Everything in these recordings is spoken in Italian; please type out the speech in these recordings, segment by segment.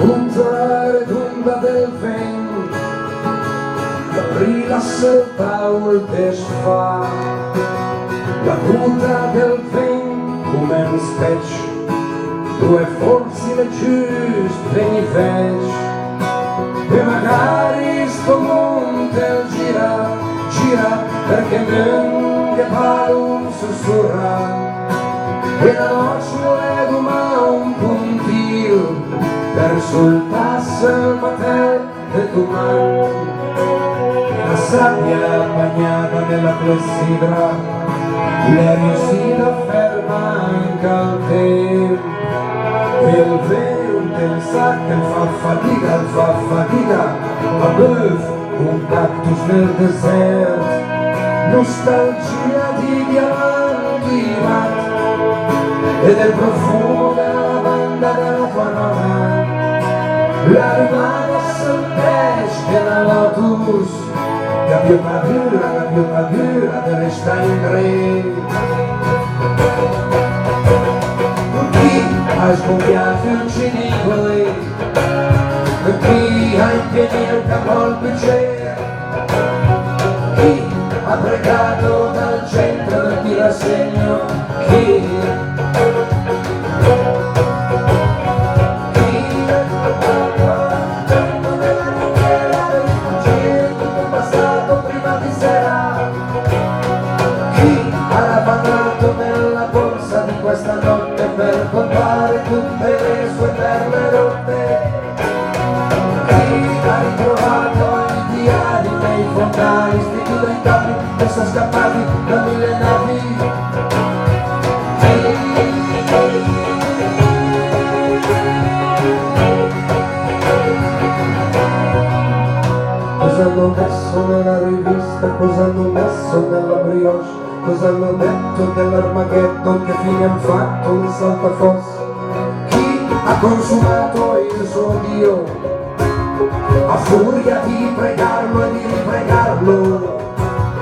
punta redonda del vento, aprì la Paul desfa, la punta del vento come un specie, due forze le giuste veni fece, e magari sto monte gira, gira perché non che pare un sussurra. E la noce è un puntino verso il passo il matel del domani. La sabbia bagnata nella clessidra, l'aereo si ferma anche al tempo. E il vento il sacco fa fatica, a bœuf, un cactus nel deserto, nostalgia di diamanti matti e del profumo della banda della tua nonna, la rimane sul pesce nell'autobus, la più padura deve stare in re. Chi ha sgonfiato il cinicoli, chi ha in piedi il capo al bicchiere, chi ha pregato dal centro di rassegno, chi questa notte per contare tutte le sue perle rotte, chi ha ritrovato i diari nei fondali, sti dei capi che sono scappati da mille navi, cosa hanno messo nella rivista, cosa hanno messo nella brioche, cosa hanno detto dell'Armageddon, che fine han fatto un saltafosse, chi ha consumato il suo Dio a furia di pregarlo e di ripregarlo,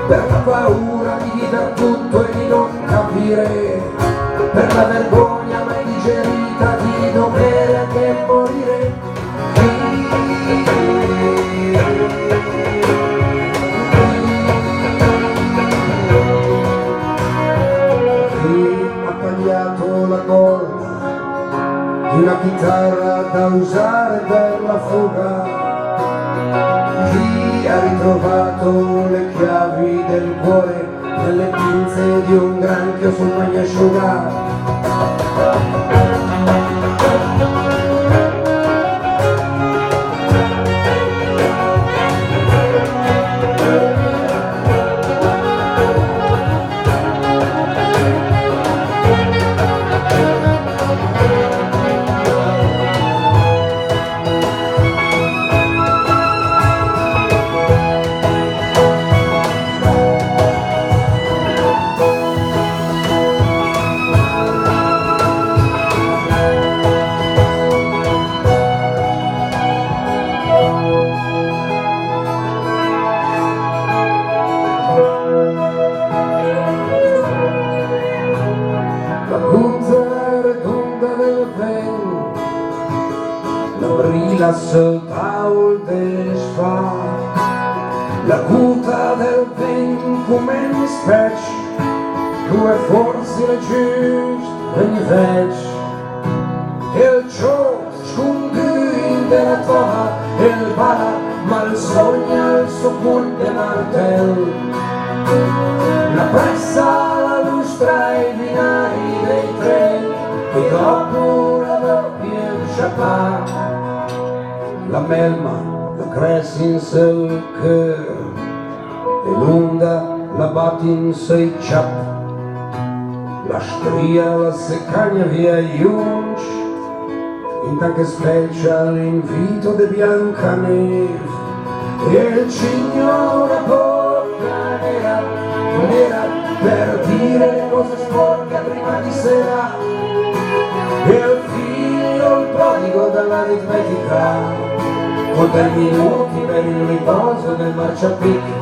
per la paura di vivere tutto e di non capire, per la vergogna mai digerita di dovere anche morire. La corda di una chitarra da usare per la fuga, chi ha ritrovato le chiavi del cuore nelle pinze di un granchio sul bagnasciuga. Paul de Sfroos, la punta del vento come un specie, due forze le giuste e gli fece, e il ciò sconduin della tova e il bala, ma il sogna il suo punto martel, la pressa, la lustra e i binari dei treni, e dopo la doppia il chapeau. La melma, la cresse in sul cœur, e l'onda la batte in sei ciap, la stria la secagna via Junch, in tanche specie l'invito de Biancaneve, e il cigno una bocca nera, nera, per dire le cose sporche prima di sera, e il figlio il prodigo dall'aritmetica, conta i minuti per il riposo del marciapiede.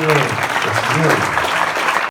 voi.